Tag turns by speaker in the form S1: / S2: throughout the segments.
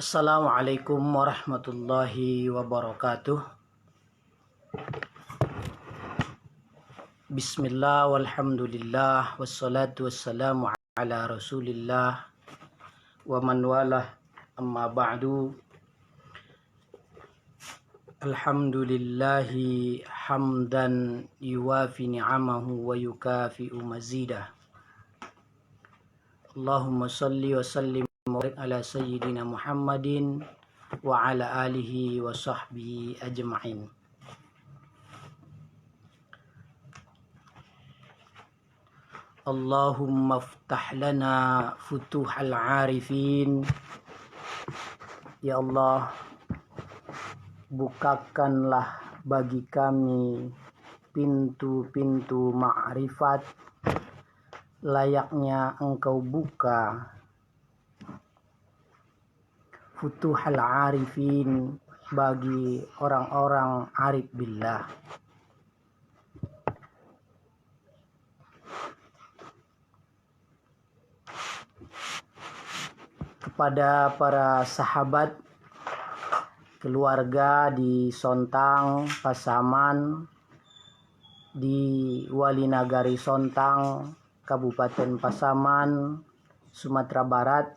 S1: Assalamualaikum warahmatullahi wabarakatuh. Bismillah walhamdulillah wassalatu wassalamu ala rasulillah wa man walah, amma ba'du. Alhamdulillahi hamdan yuwafi ni'amahu wa yukafi'u mazidah. Allahumma salli wa sallim ala sayyidina Muhammadin wa ala alihi wa sahbihi ajma'in. Allahumma ftah lana futuhal arifin. Ya Allah, bukakanlah bagi kami pintu-pintu ma'rifat layaknya Engkau buka futuhal arifin bagi orang-orang arif billah. Kepada para sahabat, keluarga di Sontang, Pasaman, di Walinagari Sontang, Kabupaten Pasaman, Sumatera Barat,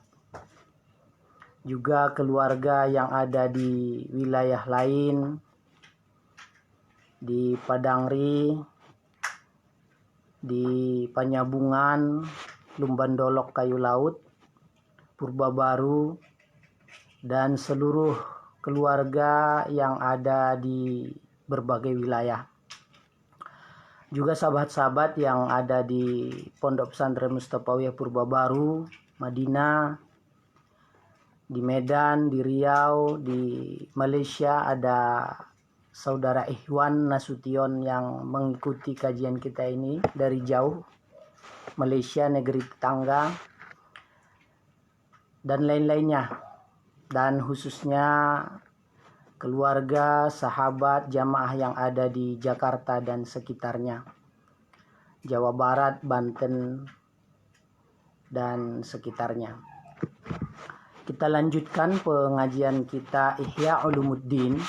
S1: juga keluarga yang ada di wilayah lain, di Padangri, di Panyabungan, Lumbandolok Kayu Laut, Purba Baru, dan seluruh keluarga yang ada di berbagai wilayah. Juga sahabat-sahabat yang ada di Pondok Pesantren Mustafawiyah Purba Baru, Madinah, di Medan, di Riau, di Malaysia ada saudara Ikhwan Nasution yang mengikuti kajian kita ini dari jauh, Malaysia, negeri tetangga, dan lain-lainnya. Dan khususnya keluarga, sahabat, jamaah yang ada di Jakarta dan sekitarnya, Jawa Barat, Banten, dan sekitarnya. Kita lanjutkan pengajian kita Ihya Ulumuddin.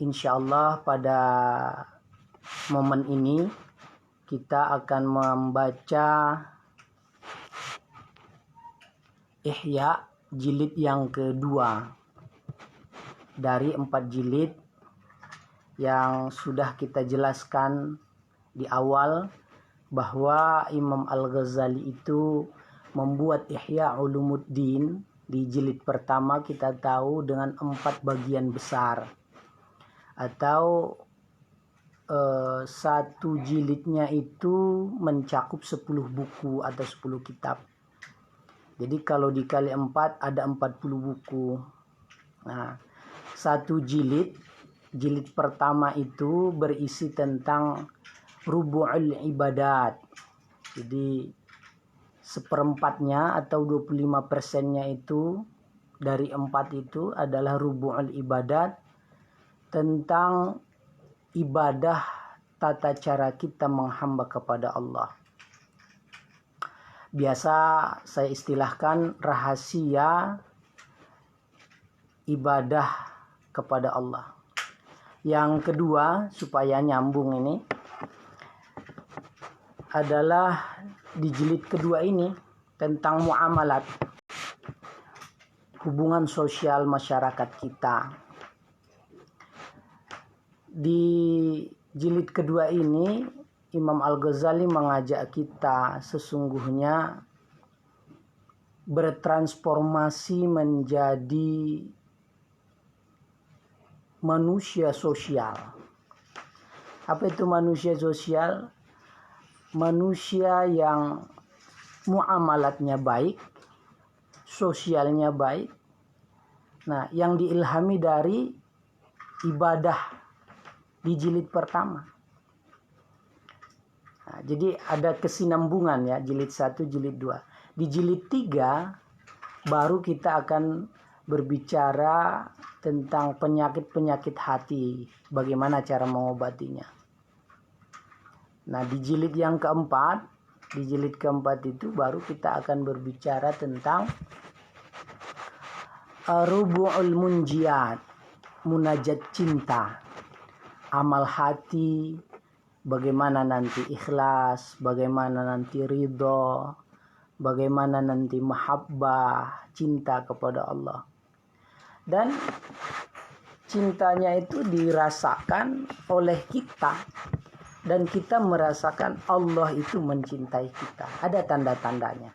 S1: Insyaallah pada momen ini kita akan membaca Ihya jilid yang kedua dari 4 jilid yang sudah kita jelaskan di awal bahwa Imam Al-Ghazali itu membuat Ihya Ulumuddin. Di jilid pertama kita tahu dengan 4 bagian besar, atau satu jilidnya itu mencakup 10 buku atau 10 kitab. Jadi kalau dikali 4 ada 40 buku. Nah, satu jilid pertama itu berisi tentang rubu'ul ibadat. Jadi seperempatnya atau 25%-nya itu dari 4 itu adalah rubu'ul ibadat, tentang ibadah, tata cara kita menghamba kepada Allah. Biasa saya istilahkan rahasia ibadah kepada Allah. Yang kedua, supaya nyambung ini, adalah di jilid kedua ini tentang muamalat, hubungan sosial masyarakat kita. Di jilid kedua ini Imam Al-Ghazali mengajak kita sesungguhnya bertransformasi menjadi manusia sosial. Apa itu manusia sosial? Manusia yang muamalatnya baik, sosialnya baik. Nah, yang diilhami dari ibadah di jilid pertama. Nah, jadi ada kesinambungan ya, jilid 1, jilid 2. Di jilid 3 baru kita akan berbicara tentang penyakit-penyakit hati, bagaimana cara mengobatinya. Nah, di jilid yang keempat Di jilid keempat itu baru kita akan berbicara tentang rubu'ul munjiat, munajat cinta, amal hati, bagaimana nanti ikhlas, bagaimana nanti ridho, bagaimana nanti mahabbah, cinta kepada Allah. Dan cintanya itu dirasakan oleh kita, dan kita merasakan Allah itu mencintai kita. Ada tanda-tandanya.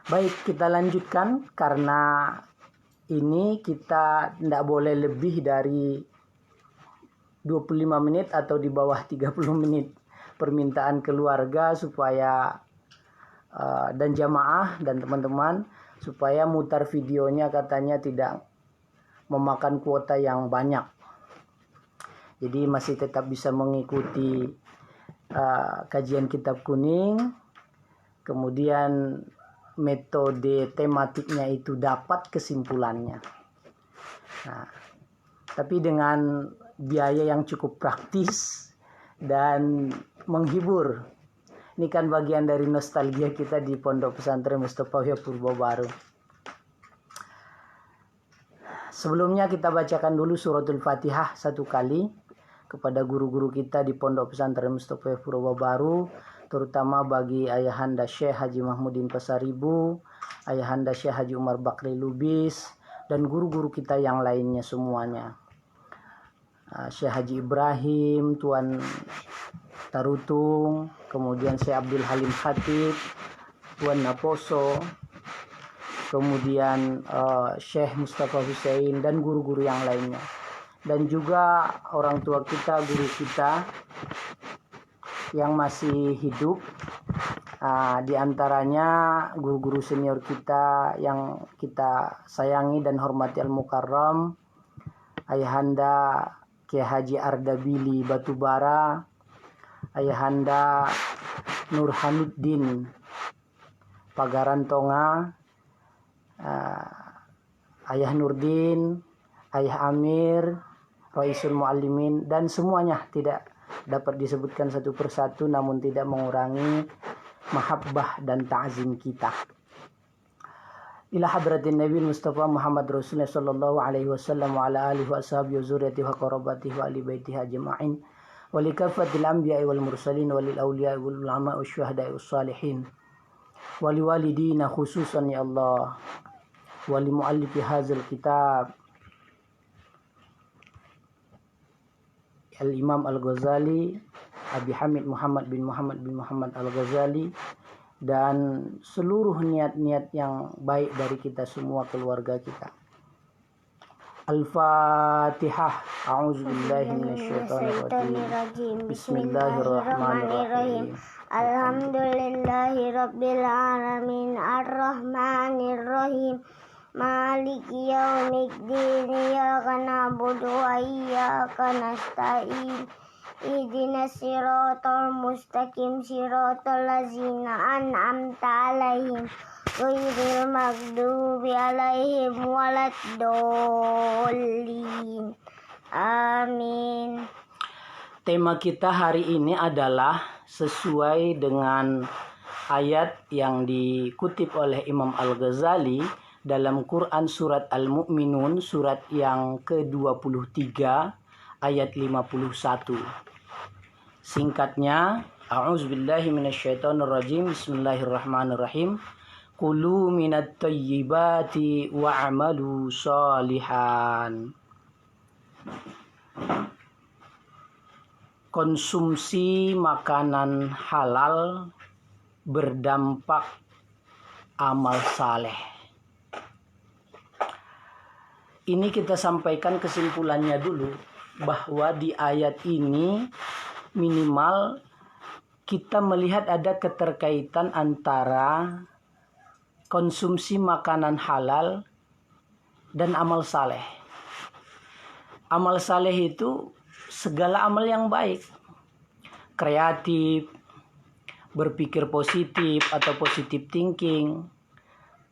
S1: Baik, kita lanjutkan karena ini kita tidak boleh lebih dari 25 menit atau di bawah 30 menit. Permintaan keluarga supaya dan jamaah dan teman-teman supaya mutar videonya katanya tidak memakan kuota yang banyak. Jadi masih tetap bisa mengikuti kajian kitab kuning. Kemudian metode tematiknya itu dapat kesimpulannya. Nah, tapi dengan biaya yang cukup praktis dan menghibur. Ini kan bagian dari nostalgia kita di Pondok Pesantren Mustofawiyah Purwobaru. Sebelumnya kita bacakan dulu suratul Fatihah satu kali kepada guru-guru kita di Pondok Pesantren Mustofawiyah Purwobaru, terutama bagi Ayahanda Syekh Haji Mahmudin Pasaribu, Ayahanda Syekh Haji Umar Bakri Lubis, dan guru-guru kita yang lainnya semuanya. Syekh Haji Ibrahim, Tuan Tarutung, kemudian Syekh Abdul Halim Khatib, Tuan Naposo, kemudian Syekh Mustafa Hussein, dan guru-guru yang lainnya. Dan juga orang tua kita, guru kita yang masih hidup, di antaranya guru-guru senior kita yang kita sayangi dan hormati Al-Mukarram, Ayahanda Kiai Haji Ardabili Batubara, Ayahanda Nurhanuddin Pagaran Tonga, Ayah Nurdin, Ayah Amir, Raisul Muallimin, dan semuanya tidak dapat disebutkan satu persatu, namun tidak mengurangi mahabbah dan ta'zim kita. Ila hadratin Nabi Mustafa Muhammad Rasulullah sallallahu alaihi wasallam wa ala alihi wa ashabihi wa zurriyyatihi wa qarabatihi wa ali baitihi ajma'in wa li kafatil anbiya'i wal mursalin wa lil awliya'i wal ulama'i wash syuhada'i was salihin wa li walidina khususan ya Allah wa li muallifi hadzal kitab Al-Imam Al-Ghazali, Abi Hamid Muhammad bin Muhammad Al-Ghazali, dan seluruh niat-niat yang baik dari kita semua, keluarga kita. Al-Fatihah. A'udzubillahi minasyaitonirrajim. Bismillahirrahmanirrahim.
S2: Alhamdulillahi rabbil alamin arrahmanirrahim maliki yaumiddin iyyaka na'budu wa iyyaka nasta'in ihdinas siratal mustaqim siratal ladzina an'amta 'alaihim ghairil maghdubi 'alaihim waladdallin. Amin.
S1: Tema kita hari ini adalah sesuai dengan ayat yang dikutip oleh Imam Al-Ghazali dalam Quran surat Al-Mu'minun, surat yang ke-23 ayat 51. Singkatnya, a'udzubillahi minasyaitonirrajim, bismillahirrahmanirrahim. Kulu minat thayyibati wa'amalu shalihan. Konsumsi makanan halal berdampak amal saleh. Ini kita sampaikan kesimpulannya dulu, bahwa di ayat ini minimal kita melihat ada keterkaitan antara konsumsi makanan halal dan amal saleh. Amal saleh itu segala amal yang baik, kreatif, berpikir positif atau positive thinking,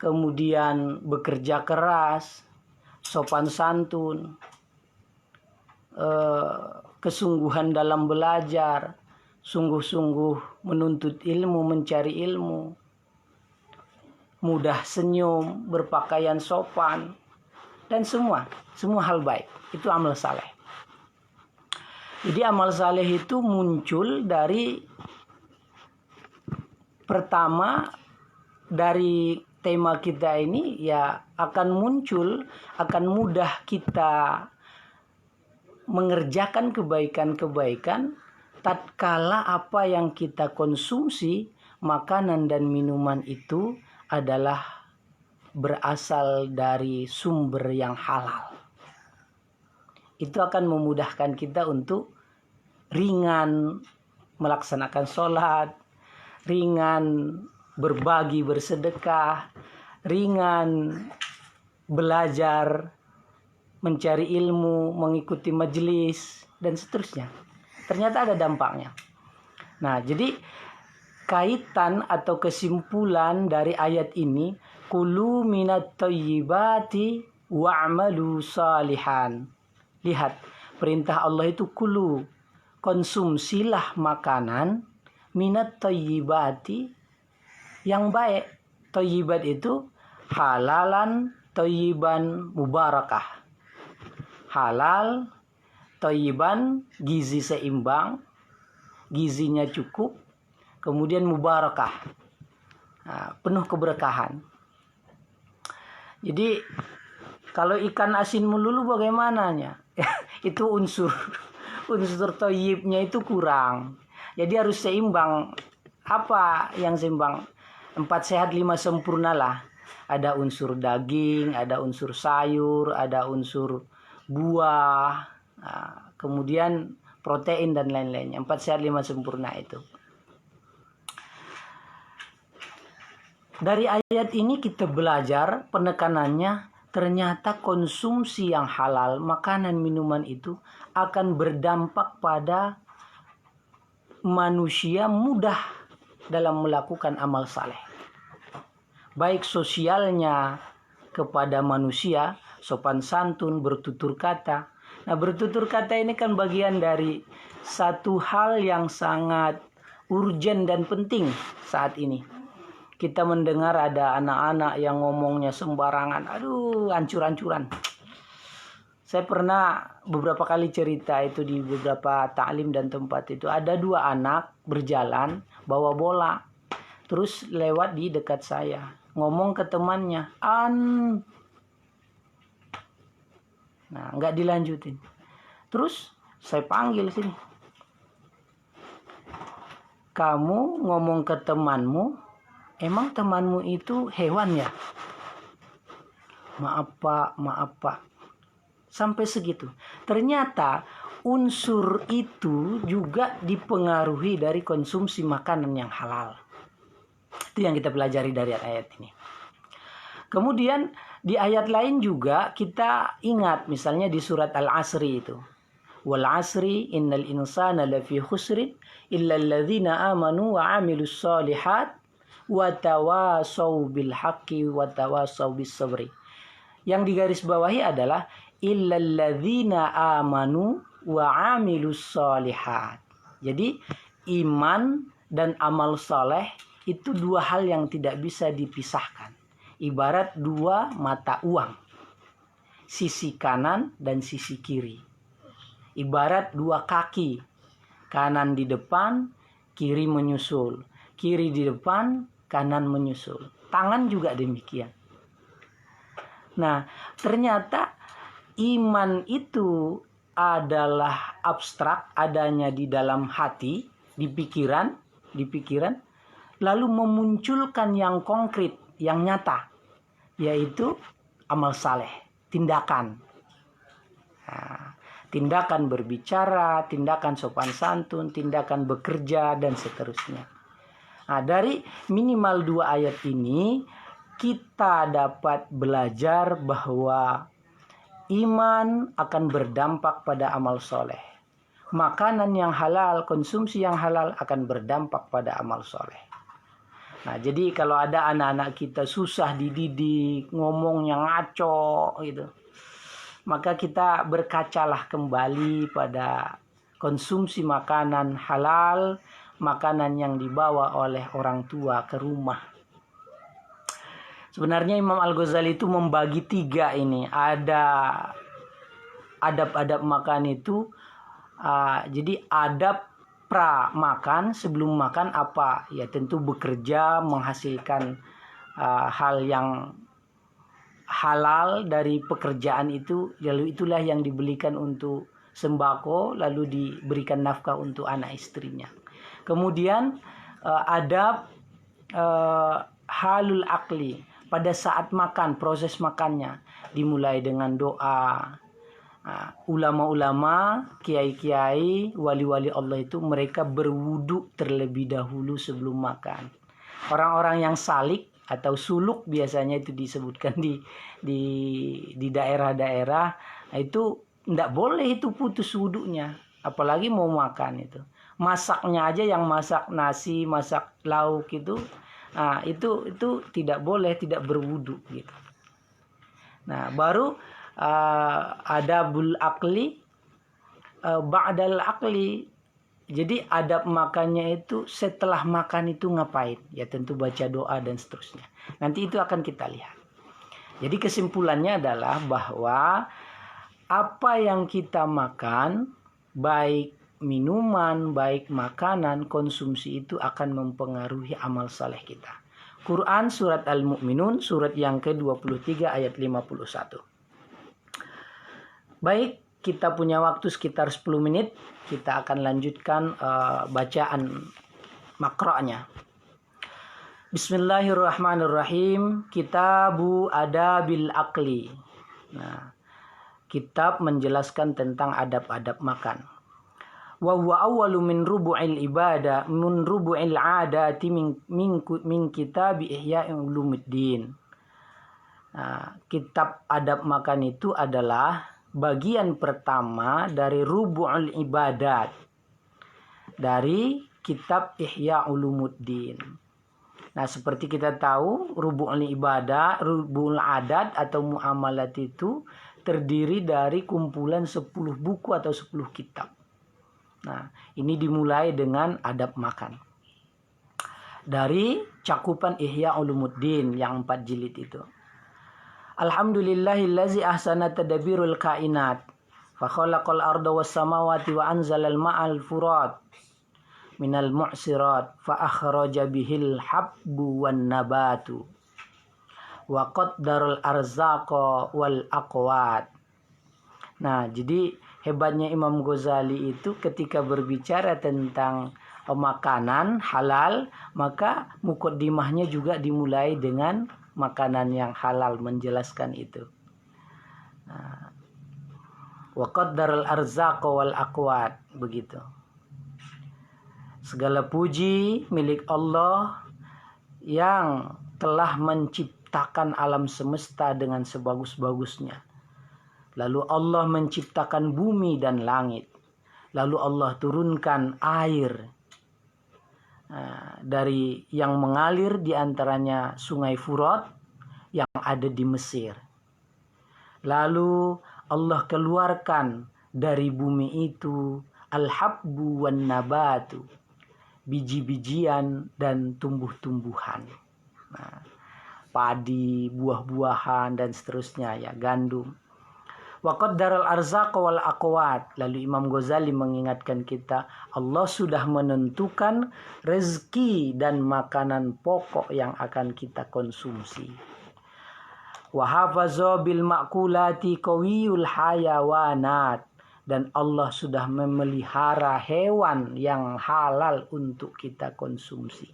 S1: kemudian bekerja keras, sopan santun, kesungguhan dalam belajar, sungguh-sungguh menuntut ilmu, mencari ilmu, mudah senyum, berpakaian sopan, dan semua hal baik. Itu amal saleh. Jadi amal saleh itu muncul dari pertama dari tema kita ini, ya akan muncul, akan mudah kita mengerjakan kebaikan-kebaikan tatkala apa yang kita konsumsi, makanan dan minuman itu adalah berasal dari sumber yang halal. Itu akan memudahkan kita untuk ringan melaksanakan sholat, ringan berbagi, bersedekah, ringan belajar, mencari ilmu, mengikuti majelis, dan seterusnya. Ternyata ada dampaknya. Nah, jadi kaitan atau kesimpulan dari ayat ini, kulu minat thayyibati wa'malu salihan. Lihat, perintah Allah itu kulu, konsumsilah makanan minat thayyibati, yang baik. Thayyibat itu halalan thayyiban mubarakah. Halal, thayyiban, gizi seimbang, gizinya cukup, kemudian mubarakah, penuh keberkahan. Jadi kalau ikan asin melulu bagaimananya? Itu unsur thayyibnya itu kurang. Jadi harus seimbang. Apa yang seimbang? 4 sehat 5 sempurna lah. Ada unsur daging, ada unsur sayur, ada unsur buah, kemudian protein dan lain-lainnya. 4 sehat 5 sempurna itu. Dari ayat ini kita belajar penekanannya, ternyata konsumsi yang halal, makanan minuman itu akan berdampak pada manusia mudah dalam melakukan amal saleh. Baik sosialnya kepada manusia, sopan santun, bertutur kata. Nah, bertutur kata ini kan bagian dari satu hal yang sangat urgent dan penting saat ini. Kita mendengar ada anak-anak yang ngomongnya sembarangan. Aduh, hancur-hancuran. Saya pernah beberapa kali cerita itu di beberapa taklim dan tempat itu. Ada 2 anak berjalan bawa bola. Terus lewat di dekat saya. Ngomong ke temannya. Nah, nggak dilanjutin. Terus saya panggil sini. Kamu ngomong ke temanmu, emang temanmu itu hewan ya? Maaf pak. Sampai segitu. Ternyata unsur itu juga dipengaruhi dari konsumsi makanan yang halal. Itu yang kita pelajari dari ayat ini. Kemudian di ayat lain juga kita ingat, misalnya di surat Al-Asri itu. Wal asri innal insana lafi khusrin illa alladzina amanu wa amilus solihat wa tawasaw bil haqqi wa tawasaw bis sabri. Yang digarisbawahi adalah illalladzina amanu wa amilus solihat. Jadi iman dan amal soleh itu 2 hal yang tidak bisa dipisahkan. Ibarat 2 mata uang. Sisi kanan dan sisi kiri. Ibarat 2 kaki. Kanan di depan, kiri menyusul. Kiri di depan, kanan menyusul. Tangan juga demikian. Nah, ternyata iman itu adalah abstrak, adanya di dalam hati, di pikiran, lalu memunculkan yang konkret, yang nyata, yaitu amal saleh, tindakan. Nah, tindakan berbicara, tindakan sopan santun, tindakan bekerja, dan seterusnya. Nah, dari minimal 2 ayat ini, kita dapat belajar bahwa iman akan berdampak pada amal soleh. Makanan yang halal, konsumsi yang halal akan berdampak pada amal soleh. Nah, jadi kalau ada anak-anak kita susah dididik, ngomongnya ngaco gitu, maka kita berkacalah kembali pada konsumsi makanan halal, makanan yang dibawa oleh orang tua ke rumah. Sebenarnya Imam Al-Ghazali itu membagi 3 ini. Ada adab-adab makan itu. Jadi adab pra makan, sebelum makan apa? Ya tentu bekerja menghasilkan hal yang halal dari pekerjaan itu. Lalu itulah yang dibelikan untuk sembako, lalu diberikan nafkah untuk anak istrinya. Kemudian adab halul akli, pada saat makan, proses makannya dimulai dengan doa. Ulama-ulama, kiai-kiai, wali-wali Allah itu mereka berwudu terlebih dahulu sebelum makan. Orang-orang yang salik atau suluk biasanya itu disebutkan di daerah-daerah, itu tidak boleh itu putus wudunya, apalagi mau makan itu. Masaknya aja, yang masak nasi, masak lauk itu tidak boleh, tidak berwudu gitu. Nah, baru adabul akli ba'dal akli. Jadi adab makannya itu setelah makan itu ngapain? Ya tentu baca doa dan seterusnya. Nanti itu akan kita lihat. Jadi kesimpulannya adalah bahwa apa yang kita makan, baik minuman, baik makanan, konsumsi itu akan mempengaruhi amal saleh kita. Quran surat Al-Mu'minun surat yang ke-23 ayat 51. Baik, kita punya waktu sekitar 10 menit. Kita akan lanjutkan bacaan makra'nya. Bismillahirrahmanirrahim. Kitabu adabil akli. Nah, kitab menjelaskan tentang adab-adab makan. Wa huwa awwalu min rubu'il ibadah min rubu'il adati min kitab Ihya Ulumuddin. Kitab adab makan itu adalah bagian pertama dari rubu'ul ibadat, dari kitab Ihya Ulumuddin. Nah, seperti kita tahu, rubu'ul ibadah, rubu'ul adat atau muamalat itu terdiri dari kumpulan 10 buku atau 10 kitab. Nah, ini dimulai dengan adab makan. Dari cakupan Ihya Ulumuddin yang 4 jilid itu. Alhamdulillahillazi ahsana tadabirul kainat. Fa khalaqal arda was samawati wa anzalal ma'al furat minal mu'sirat fa akhraja bihil habbu wan nabatu wa qaddarul arzaqa wal aqwat. Nah, jadi hebatnya Imam Ghazali itu ketika berbicara tentang makanan halal, maka muqaddimahnya juga dimulai dengan makanan yang halal, menjelaskan itu. Wa qaddarul arzaqa wal aqwat, begitu. Segala puji milik Allah yang telah menciptakan alam semesta dengan sebagus-bagusnya. Lalu Allah menciptakan bumi dan langit. Lalu Allah turunkan air dari yang mengalir, di antaranya sungai Furat yang ada di Mesir. Lalu Allah keluarkan dari bumi itu al-habbu wan nabatu, biji-bijian dan tumbuh-tumbuhan. Nah, padi, buah-buahan dan seterusnya, ya, gandum. Wa qaddaral arzaqa wal aqwat. Lalu Imam Ghazali mengingatkan kita, Allah sudah menentukan rezeki dan makanan pokok yang akan kita konsumsi. Wa hafaza bil ma'kulati qawiyul hayawanat. Dan Allah sudah memelihara hewan yang halal untuk kita konsumsi.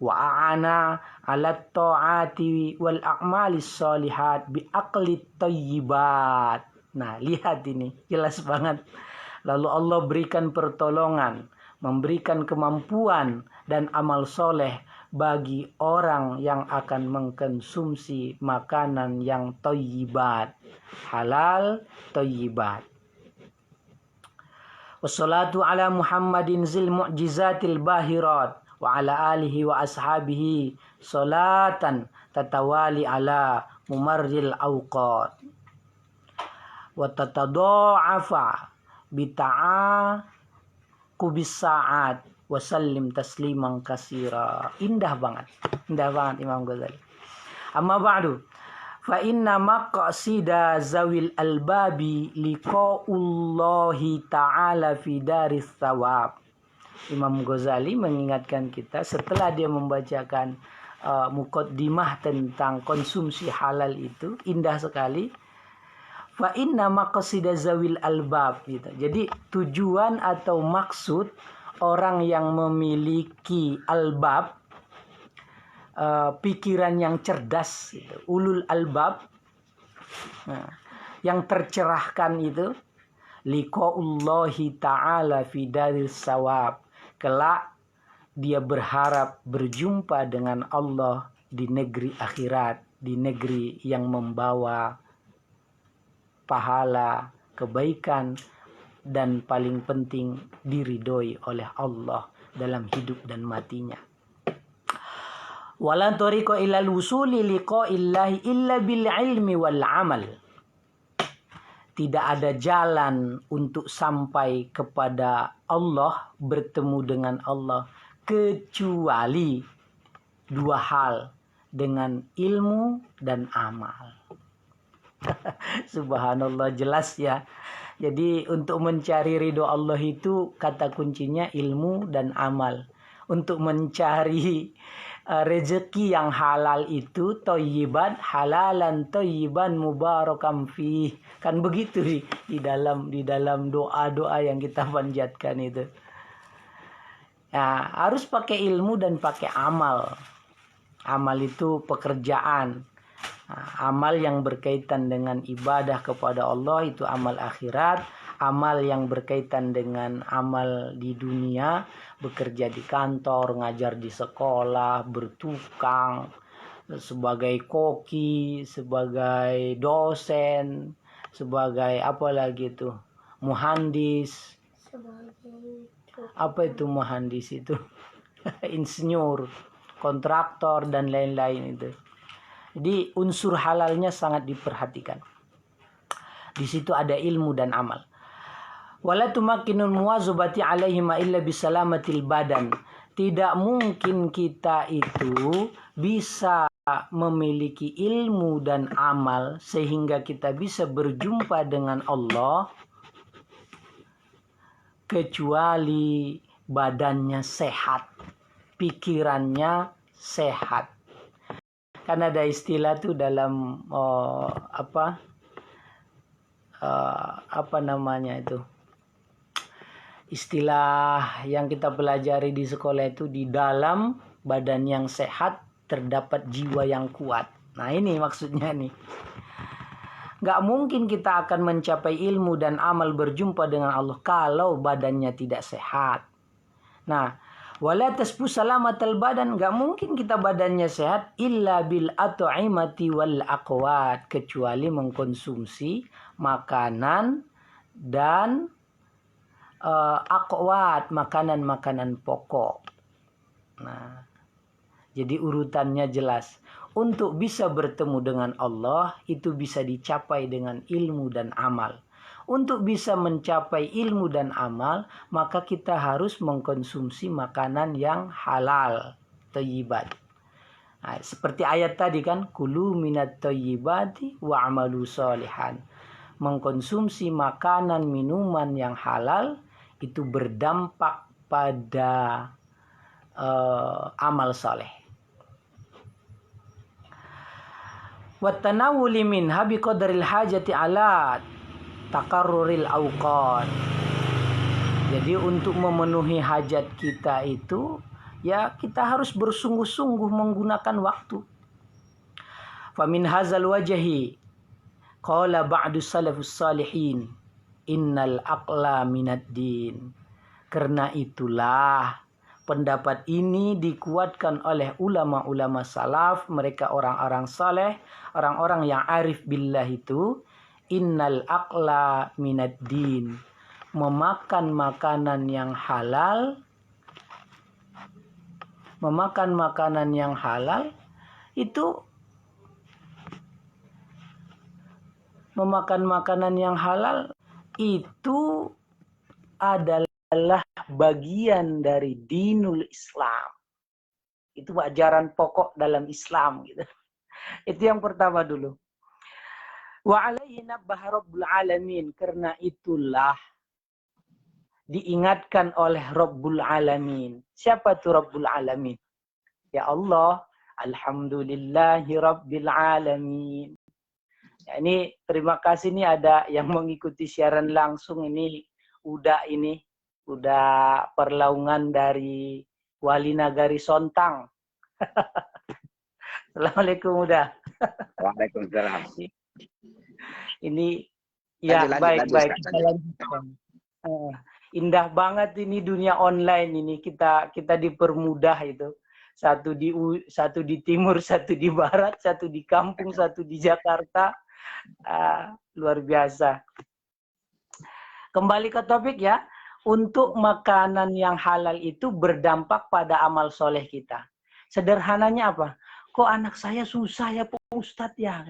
S1: Wa a'ana 'ala ta'ati wal a'malis shalihat bi aqlit thayyibat. Nah, lihat ini jelas banget. Lalu Allah berikan pertolongan, memberikan kemampuan dan amal soleh bagi orang yang akan mengkonsumsi makanan yang thayyibat, halal thayyibat. Wassalatu ala Muhammadin zil mu'jizatil bahirat wa ala alihi wa ashabihi salatan tatawali ala mumarril awqat wa tatadha'afa qubis sa'at wa sallim tasliman kasira. Indah banget Imam Ghazali. Amma ba'du, fa inna maqsida zawil albabi liqa'ullahi ta'ala fi daris thawab. Imam Ghazali mengingatkan kita setelah dia membacakan muqaddimah tentang konsumsi halal itu indah sekali. Fa inna maqsida zawil albab gitu. Jadi tujuan atau maksud orang yang memiliki albab, pikiran yang cerdas gitu. Ulul albab, yang tercerahkan itu, liqa'ullahi ta'ala fi daris sawab. Kelak dia berharap berjumpa dengan Allah di negeri akhirat, di negeri yang membawa pahala, kebaikan, dan paling penting diridhoi oleh Allah dalam hidup dan matinya. Wala tariqa ilal wusuli liqa'illahi illa bil ilmi wal amal. Tidak ada jalan untuk sampai kepada Allah, bertemu dengan Allah, kecuali dua hal, dengan ilmu dan amal. Subhanallah, jelas ya. Jadi untuk mencari ridho Allah itu kata kuncinya ilmu dan amal. Untuk mencari rezeki yang halal itu thayyiban, halalan thayyiban mubarakan fih. Kan begitu di dalam doa-doa yang kita panjatkan itu. Ya, harus pakai ilmu dan pakai amal. Amal itu pekerjaan. Amal yang berkaitan dengan ibadah kepada Allah itu amal akhirat. Amal yang berkaitan dengan amal di dunia, bekerja di kantor, ngajar di sekolah, bertukang, sebagai koki, sebagai dosen, sebagai apa lagi itu, muhandis. Apa itu muhandis itu? Insinyur, kontraktor, dan lain-lain itu. Jadi unsur halalnya sangat diperhatikan. Di situ ada ilmu dan amal. Wala tumakkinul muwazabati alaihima illa bisalamatil badan. Tidak mungkin kita itu bisa memiliki ilmu dan amal sehingga kita bisa berjumpa dengan Allah kecuali badannya sehat, pikirannya sehat. Kan ada istilah tuh dalam apa namanya itu, istilah yang kita pelajari di sekolah itu, di dalam badan yang sehat terdapat jiwa yang kuat. Nah ini maksudnya nih. Gak mungkin kita akan mencapai ilmu dan amal berjumpa dengan Allah kalau badannya tidak sehat. Nah, wala tasbu salamatal badan, gak mungkin kita badannya sehat illa bil at'imati wal aqwat, kecuali mengkonsumsi makanan dan aqwat, makanan-makanan pokok. Nah, jadi urutannya jelas. Untuk bisa bertemu dengan Allah itu bisa dicapai dengan ilmu dan amal. Untuk bisa mencapai ilmu dan amal, maka kita harus mengkonsumsi makanan yang halal, thayyibat. Nah, seperti ayat tadi kan, kulu minat thayyibati wa amalu sholihan. Mengkonsumsi makanan, minuman yang halal itu berdampak pada amal soleh. Wattanawuli minha biqadaril hajati ala takarruril awqat. Jadi untuk memenuhi hajat kita itu, ya kita harus bersungguh-sungguh menggunakan waktu. Famin hazal wajhi qala ba'du salafus salihin innal aqla minad din. Karena itulah pendapat ini dikuatkan oleh ulama-ulama salaf, mereka orang-orang saleh, orang-orang yang arif billah itu, innal aqla minad din. Memakan makanan yang halal, memakan makanan yang halal itu, memakan makanan yang halal itu adalah adalah bagian dari dinul Islam. Itu ajaran pokok dalam Islam gitu. Itu yang pertama dulu. Wa alaihi nabbaha rabbul alamin, karena itulah diingatkan oleh Rabbul Alamin. Siapa tuh Rabbul Alamin? Ya Allah, alhamdulillahi Rabbil Alamin. Ya, ini terima kasih nih ada yang mengikuti siaran langsung ini udah perlaungan dari Wali Nagari Sontang. Assalamualaikum udah.
S3: Waalaikumsalam.
S1: Ini ya baik.
S3: Kita
S1: lanjutkan. Indah banget ini dunia online ini, kita dipermudah itu. Satu di timur, satu di barat, satu di kampung, satu di Jakarta. Luar biasa. Kembali ke topik ya. Untuk makanan yang halal itu berdampak pada amal soleh kita. Sederhananya apa? Kok anak saya susah ya Pak Ustadz ya?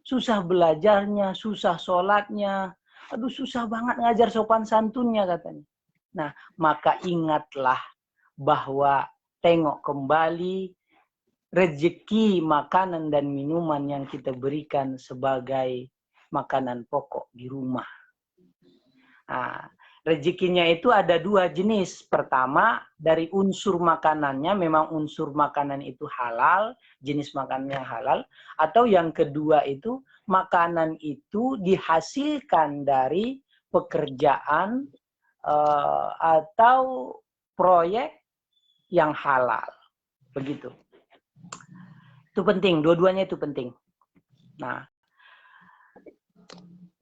S1: Susah belajarnya, susah sholatnya. Aduh susah banget ngajar sopan santunnya katanya. Nah, maka ingatlah bahwa tengok kembali rezeki makanan dan minuman yang kita berikan sebagai makanan pokok di rumah. Nah, rezekinya itu ada dua jenis. Pertama, dari unsur makanannya, memang unsur makanan itu halal, jenis makanannya halal. Atau yang kedua itu, makanan itu dihasilkan dari pekerjaan atau proyek yang halal. Begitu. Itu penting, dua-duanya itu penting. Nah,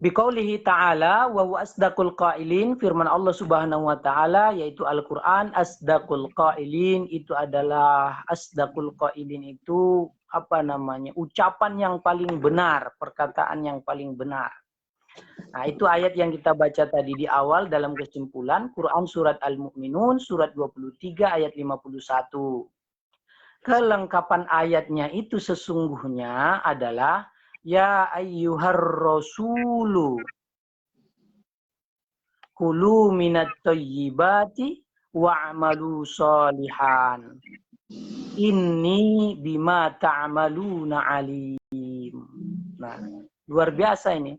S1: biqaulihi ta'ala wa huwa asdaqul qailin, firman Allah Subhanahu wa taala yaitu Al-Qur'an, asdaqul qailin itu adalah asdaqul qailin itu apa namanya? Ucapan yang paling benar, perkataan yang paling benar. Nah, itu ayat yang kita baca tadi di awal dalam kesimpulan Quran surat Al-Mu'minun surat 23 ayat 51. Kelengkapan ayatnya itu sesungguhnya adalah ya ayyuhar rasulu kulu minat thayyibati wa'malu sholihan inni bima ta'maluna alim. Nah, luar biasa ini.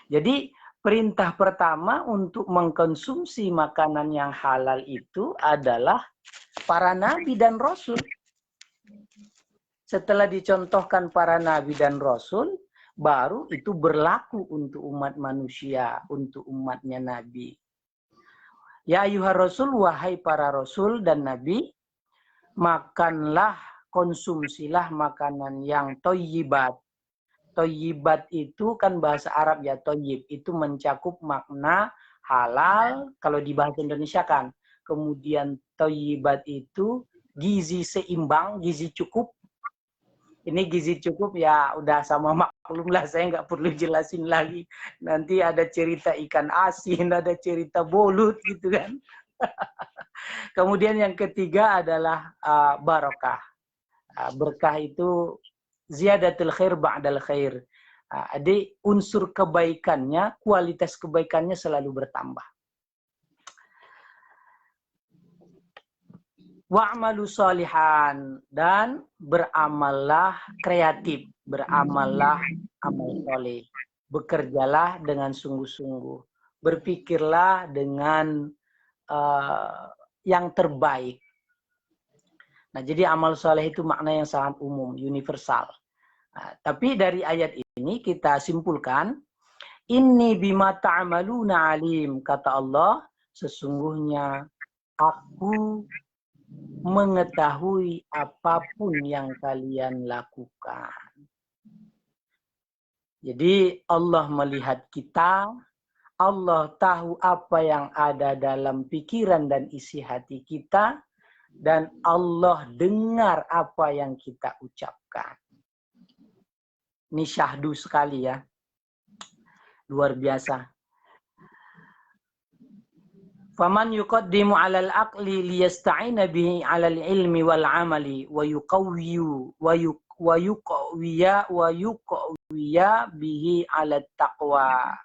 S1: Jadi perintah pertama untuk mengkonsumsi makanan yang halal itu adalah para nabi dan rasul. Setelah dicontohkan para nabi dan rasul, baru itu berlaku untuk umat manusia, untuk umatnya nabi. Ya ayyuhar rasul, wahai para rasul dan nabi, makanlah, konsumsilah makanan yang thayyibat. Thayyibat itu kan bahasa Arab ya, thayyib. Itu mencakup makna halal, kalau di bahasa Indonesia kan. Kemudian thayyibat itu gizi seimbang, gizi cukup. Ini gizi cukup ya udah sama maklum lah, saya nggak perlu jelasin lagi. Nanti ada cerita ikan asin, ada cerita bolut gitu kan. Kemudian yang ketiga adalah barakah. Berkah itu ziyadatul khair ba'dal khair. Jadi unsur kebaikannya, kualitas kebaikannya selalu bertambah. Wa'malu sholihan, dan beramallah kreatif, beramallah amal soleh. Bekerjalah dengan sungguh-sungguh. Berpikirlah dengan yang terbaik. Nah, jadi amal soleh itu makna yang sangat umum, universal. Nah, tapi dari ayat ini kita simpulkan, inni bima ta'maluna alim, kata Allah, sesungguhnya aku mengetahui apapun yang kalian lakukan. Jadi Allah melihat kita, Allah tahu apa yang ada dalam pikiran dan isi hati kita, dan Allah dengar apa yang kita ucapkan. Ini syahdu sekali ya. Luar biasa. Faman yuqaddimu 'alal aqli liyasta'ina bihi 'alal ilmi wal 'amali wa yuqawwiya bihi 'alat taqwa.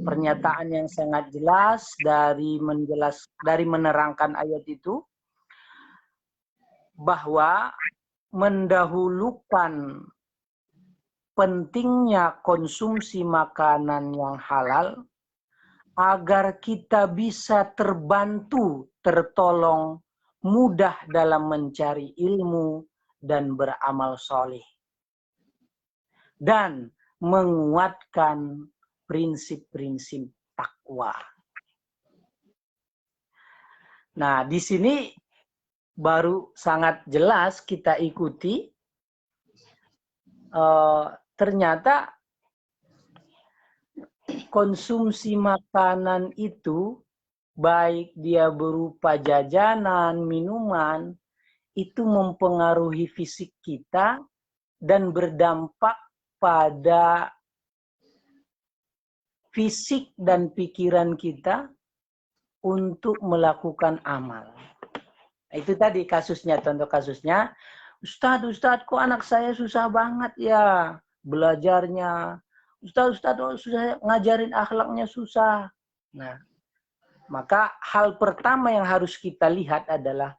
S1: pernyataan yang sangat jelas dari menerangkan ayat itu bahwa mendahulukan pentingnya konsumsi makanan yang halal agar kita bisa terbantu, tertolong, mudah dalam mencari ilmu dan beramal soleh. Dan menguatkan prinsip-prinsip takwa. Nah, di sini baru sangat jelas kita ikuti ternyata konsumsi makanan itu baik dia berupa jajanan, minuman, itu mempengaruhi fisik kita dan berdampak pada fisik dan pikiran kita untuk melakukan amal. Itu tadi kasusnya, contoh kasusnya, Ustadz, kok anak saya susah banget ya belajarnya. Ustadz, susah ngajarin akhlaknya susah. Nah, maka hal pertama yang harus kita lihat adalah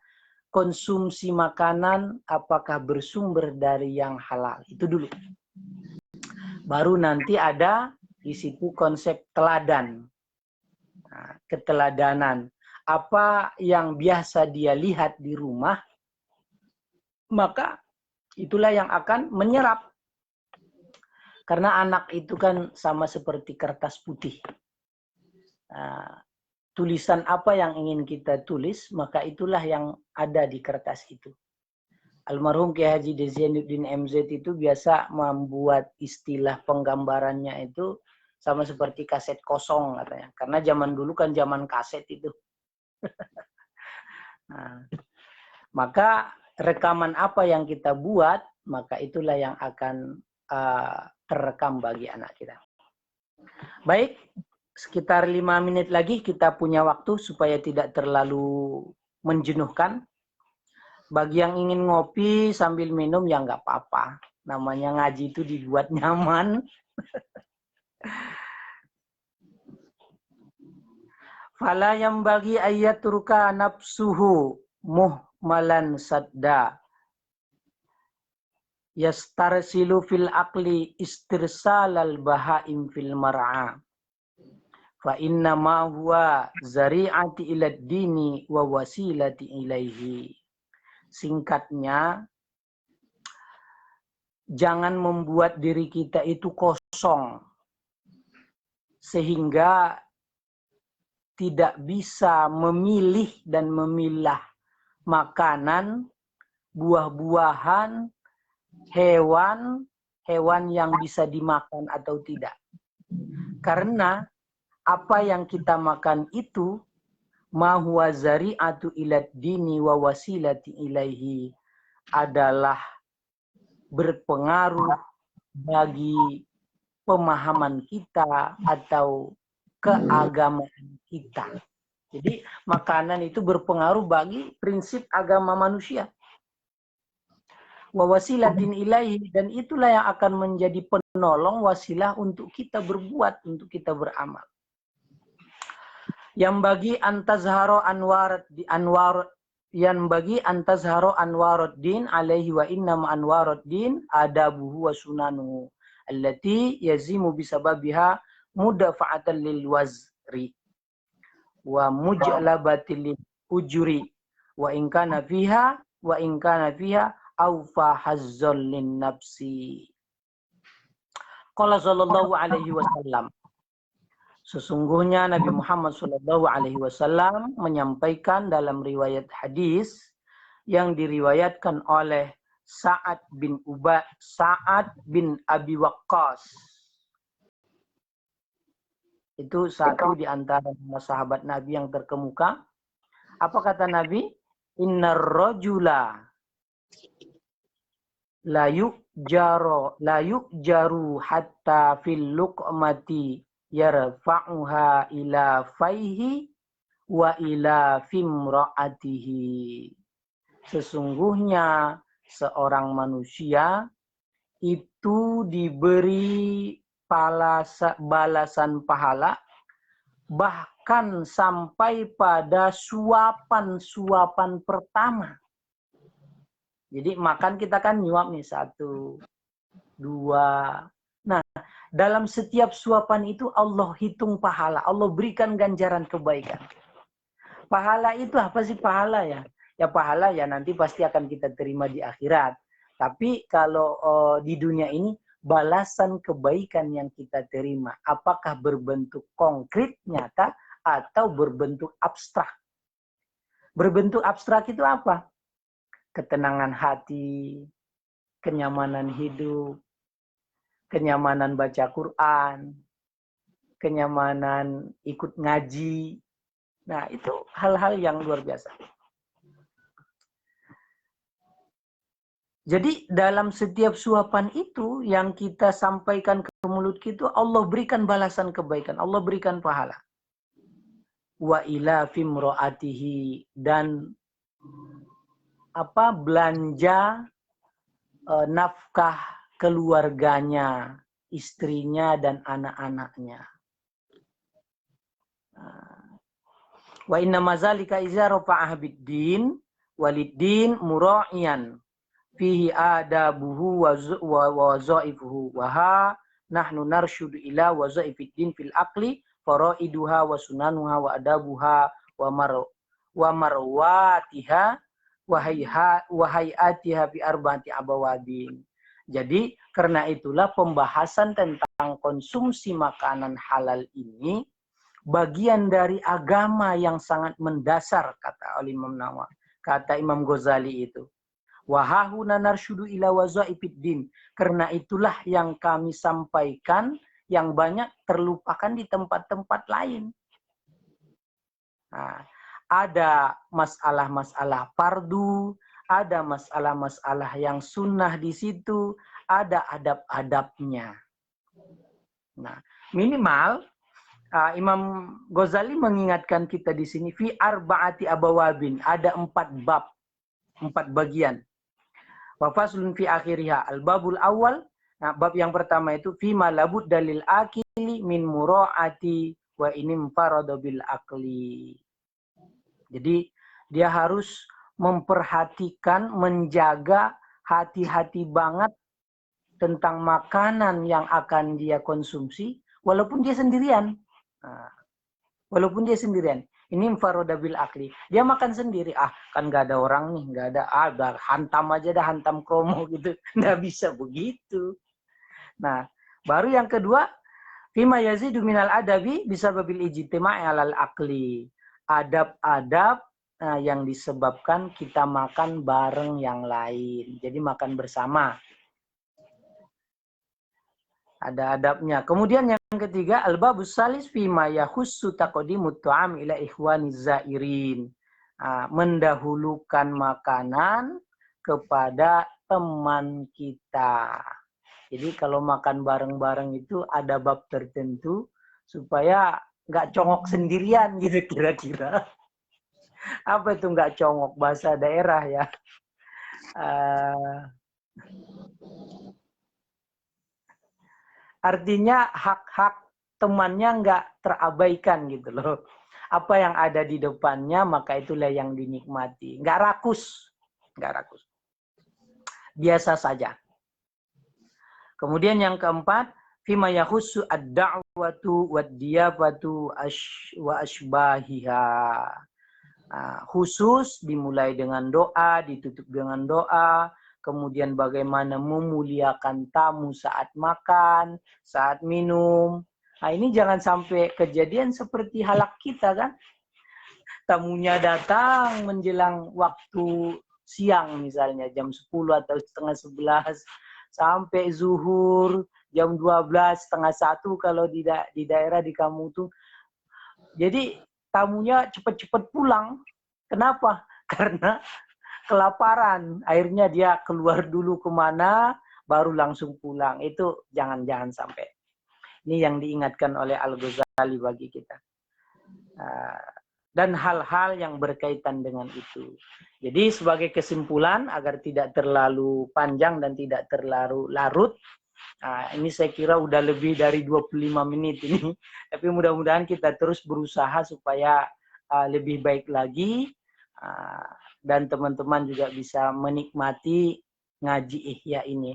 S1: konsumsi makanan apakah bersumber dari yang halal. Itu dulu. Baru nanti ada di situ konsep teladan. Nah, keteladanan. Apa yang biasa dia lihat di rumah, maka itulah yang akan menyerap. Karena anak itu kan sama seperti kertas putih. Nah, tulisan apa yang ingin kita tulis, maka itulah yang ada di kertas itu. Almarhum Kiai Haji Zainuddin MZ itu biasa membuat istilah penggambarannya itu sama seperti kaset kosong katanya. Karena zaman dulu kan zaman kaset itu. Nah, maka rekaman apa yang kita buat, maka itulah yang akan terekam bagi anak kita. Baik, sekitar 5 menit lagi kita punya waktu supaya tidak terlalu menjenuhkan. Bagi yang ingin ngopi sambil minum ya nggak apa-apa. Namanya ngaji itu dibuat nyaman. Fala yang bagi ayat turka nafsuhu muhmalan sadda. Yastarsilu fil aqli istirsalal bahaim fil mar'a. Fa inna ma huwa zari'ati ilad dini wa wasilati ilaihi. Singkatnya, jangan membuat diri kita itu kosong sehingga tidak bisa memilih dan memilah makanan, buah-buahan, hewan yang bisa dimakan atau tidak. Karena apa yang kita makan itu ma huwa zari'atu ilad dini wa wasilati ilaihi adalah berpengaruh bagi pemahaman kita atau keagamaan kita. Jadi makanan itu berpengaruh bagi prinsip agama manusia. Wa wasilatin ilaihi, dan itulah yang akan menjadi penolong wasilah untuk kita berbuat, untuk kita beramal. Yang bagi antazharo anwar yang bagi antazharo anwaruddin alaihi wa innam anwaruddin adabuhu wa sunanuhu allati yazimu bisababiha mudafa'atan lil wazri wa mujlabatil ujuri wa in kana fiha awfa hazzal lin nafsi. Qala sallallahu alaihi wasallam, sesungguhnya Nabi Muhammad Sallallahu Alaihi Wasallam menyampaikan dalam riwayat hadis yang diriwayatkan oleh Sa'ad bin Abi Waqqas. Itu satu di antara sahabat Nabi yang terkemuka. Apa kata Nabi? Innar rajula la yujaru hatta fil luqmati yarfa'uha ila faihi wa ila fimra'atihi. Sesungguhnya seorang manusia itu diberi balasan pahala bahkan sampai pada suapan-suapan pertama. Jadi makan kita kan nyuap nih 1, 2. Nah, dalam setiap suapan itu Allah hitung pahala. Allah berikan ganjaran kebaikan. Pahala itu apa sih pahala ya? Ya pahala ya nanti pasti akan kita terima di akhirat. Tapi kalau di dunia ini balasan kebaikan yang kita terima, apakah berbentuk konkret nyata atau berbentuk abstrak? Berbentuk abstrak itu apa? Ketenangan hati, kenyamanan hidup, kenyamanan baca Quran, kenyamanan ikut ngaji. Nah, itu hal-hal yang luar biasa. Jadi dalam setiap suapan itu yang kita sampaikan ke mulut kita, Allah berikan balasan kebaikan, Allah berikan pahala. Wa ila fimro'atihi, dan belanja nafkah keluarganya, istrinya dan anak-anaknya. Wa inna mazalika iza rafa'ah biddin waliddin mura'iyan fihi adabuhu wa wazaifuhu wa ha nahnu narshudu ila wazaifiddin fil aqli faraiduha wa sunanuha wa adabuha wa marwatiha wa hayatiha bi arba'ati abawabin. Jadi karena itulah pembahasan tentang konsumsi makanan halal ini bagian dari agama yang sangat mendasar, kata Imam Nawawi, kata Imam Ghazali itu. Wahahuna narshudu ila wazaifiddin. Karena itulah yang kami sampaikan yang banyak terlupakan di tempat-tempat lain. Nah, ada masalah-masalah fardu, ada masalah-masalah yang sunnah di situ, ada adab-adabnya. Nah, minimal Imam Ghazali mengingatkan kita di sini fi arba'ati abawabin, ada 4 bab, 4 bagian. Wa faslun fi akhiriha al-babul awal. Nah, bab yang pertama itu fi ma labud dalil akili min mura'ati wa inim farada bil akli. Jadi dia harus memperhatikan, menjaga hati-hati banget tentang makanan yang akan dia konsumsi walaupun dia sendirian. Nah, walaupun dia sendirian. Ini farada bil akli. Dia makan sendiri. Kan nggak ada orang nih, nggak ada. Hantam aja dah, hantam kromo gitu. Nggak bisa begitu. Nah, baru yang kedua, fima yazidu minal adabi bisa babil ijtima'i alal akli. Adab-adab yang disebabkan kita makan bareng yang lain. Jadi makan bersama. Ada adabnya. Kemudian yang ketiga, al-babus salis fima yahussu taqdimut ta'am ila ikhwaniz zairin. Mendahulukan makanan kepada teman kita. Jadi kalau makan bareng-bareng itu ada bab tertentu supaya nggak congok sendirian gitu kira-kira. Apa itu nggak congok? Bahasa daerah ya. Artinya hak-hak temannya nggak terabaikan gitu loh. Apa yang ada di depannya maka itulah yang dinikmati. Nggak rakus. Nggak rakus. Biasa saja. Kemudian yang keempat, fima yahussu ad-da'watu wad-diyafatu wa asbahiha. Khusus dimulai dengan doa, ditutup dengan doa, kemudian bagaimana memuliakan tamu saat makan, saat minum. Nah, ini jangan sampai kejadian seperti halak kita kan. Tamunya datang menjelang waktu siang misalnya jam 10 atau setengah 11 sampai zuhur jam 12, setengah 1 kalau di daerah di kamu tuh. Jadi tamunya cepat-cepat pulang. Kenapa? Karena kelaparan. Akhirnya dia keluar dulu kemana, baru langsung pulang. Itu jangan sampai. Ini yang diingatkan oleh Al-Ghazali bagi kita. Dan hal-hal yang berkaitan dengan itu. Jadi sebagai kesimpulan, agar tidak terlalu panjang dan tidak terlalu larut, Ini saya kira udah lebih dari 25 menit ini. Tapi mudah-mudahan kita terus berusaha supaya lebih baik lagi. Dan teman-teman juga bisa menikmati ngaji Ihya ini.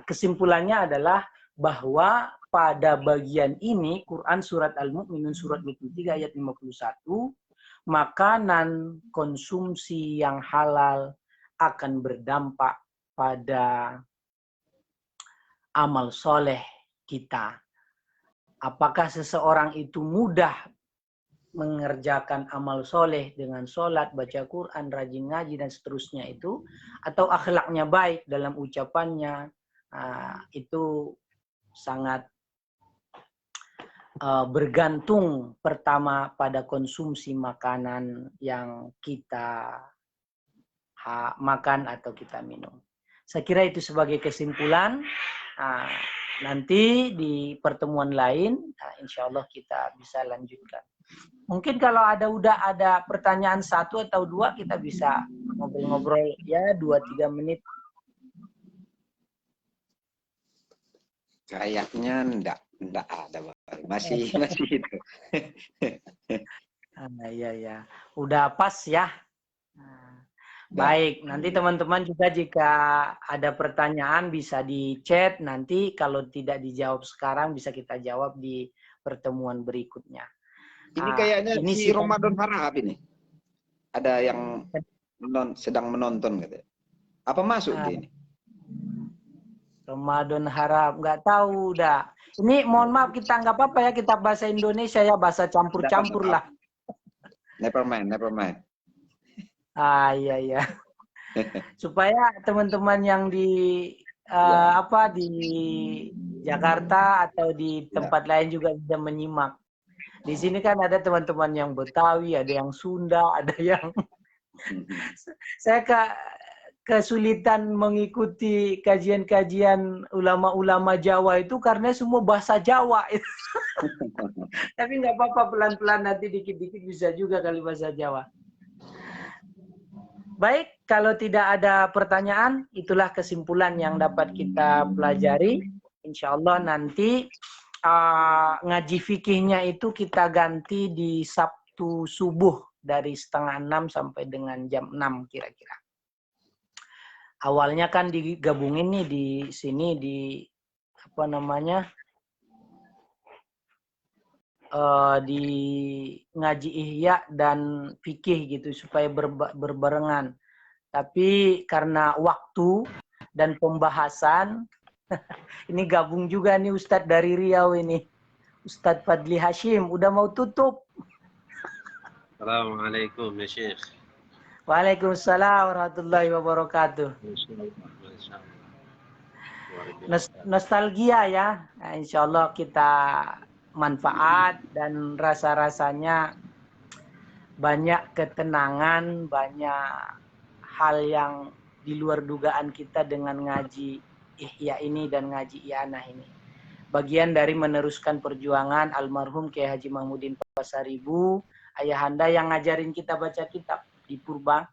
S1: Kesimpulannya adalah bahwa pada bagian ini Quran surat Al-Mu'minun surat 23 ayat 51, makanan konsumsi yang halal akan berdampak pada amal soleh kita. Apakah seseorang itu mudah mengerjakan amal soleh dengan sholat, baca Quran, rajin ngaji, dan seterusnya itu, atau akhlaknya baik dalam ucapannya, itu sangat bergantung pertama pada konsumsi makanan yang kita makan atau kita minum. Saya kira itu sebagai kesimpulan. Nanti di pertemuan lain, insya Allah kita bisa lanjutkan. Mungkin kalau udah ada pertanyaan 1 atau 2, kita bisa ngobrol-ngobrol ya 2-3 menit.
S3: Kayaknya enggak ada, masih itu.
S1: Ya. Udah pas ya. Baik, nanti teman-teman juga jika ada pertanyaan bisa di chat, nanti kalau tidak dijawab sekarang bisa kita jawab di pertemuan berikutnya.
S3: Ini kayaknya si Ramadan Harahap ini. Ada yang sedang menonton gitu. Apa masuk ini?
S1: Ramadan Harahap, nggak tahu dah. Ini mohon maaf kita nggak apa-apa ya, kita bahasa Indonesia ya, bahasa campur-campur lah.
S3: Never mind.
S1: Iya. Supaya teman-teman yang di di Jakarta atau di tempat lain juga bisa menyimak. Di sini kan ada teman-teman yang Betawi, ada yang Sunda, ada yang saya kesulitan mengikuti kajian-kajian ulama-ulama Jawa itu karena semua bahasa Jawa. Tapi nggak apa-apa, pelan-pelan nanti dikit-dikit bisa juga kali bahasa Jawa. Baik, kalau tidak ada pertanyaan, itulah kesimpulan yang dapat kita pelajari. Insya Allah nanti ngaji fikihnya itu kita ganti di Sabtu subuh dari 5:30 sampai dengan jam 6 kira-kira. Awalnya kan digabungin nih di sini di di ngaji Ihya dan fikih gitu supaya berbarengan. Tapi karena waktu dan pembahasan ini gabung juga nih Ustadz dari Riau ini. Ustadz Fadli Hashim udah mau tutup.
S4: Assalamualaikum ya Syekh.
S1: Waalaikumsalam warahmatullahi wabarakatuh. Nostalgia ya. Nah, insya Allah kita manfaat dan rasa-rasanya banyak ketenangan, banyak hal yang di luar dugaan kita dengan ngaji Ihya ini dan ngaji I'anah ini. Bagian dari meneruskan perjuangan almarhum Kiai Haji Mahmudin Pasaribu, ayahanda yang ngajarin kita baca kitab di Purba.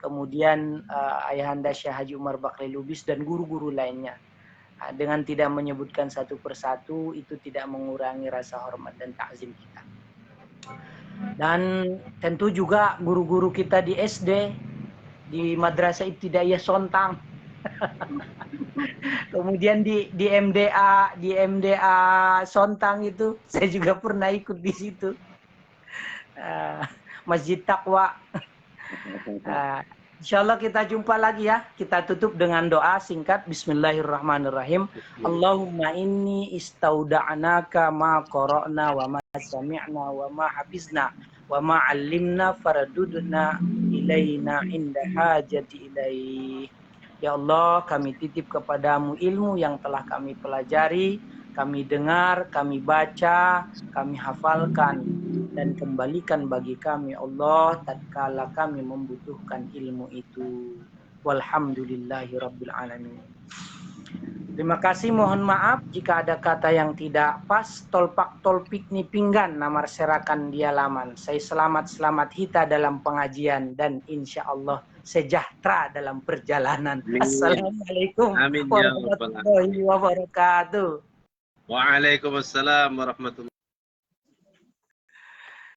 S1: Kemudian ayahanda Syekh Haji Umar Bakri Lubis dan guru-guru lainnya. Dengan tidak menyebutkan satu persatu, itu tidak mengurangi rasa hormat dan takzim kita. Dan tentu juga guru-guru kita di SD, di Madrasah Ibtidaiyah Sontang. Kemudian di MDA Sontang itu, saya juga pernah ikut di situ. Masjid Taqwa. Insyaallah kita jumpa lagi ya. Kita tutup dengan doa singkat. Bismillahirrahmanirrahim. Allahumma inni istauda'naka ma qara'na wa ma sami'na wa ma hafizna wa ma 'allimna faradudna ilaina inda hajati ilaih. Ya Allah, kami titip kepadamu ilmu yang telah kami pelajari, kami dengar, kami baca, kami hafalkan, dan kembalikan bagi kami Allah tatkala kami membutuhkan ilmu itu. Walhamdulillahi rabbil alamin. Terima kasih, mohon maaf jika ada kata yang tidak pas. Tolpak tolpik ni pinggan namar serakan dia laman. Saya selamat hita dalam pengajian dan insya Allah sejahtera dalam perjalanan. Assalamualaikum
S4: Amin ya rabbal alamin.
S1: warahmatullahi wabarakatuh.
S4: Waalaikumsalam warahmatullahi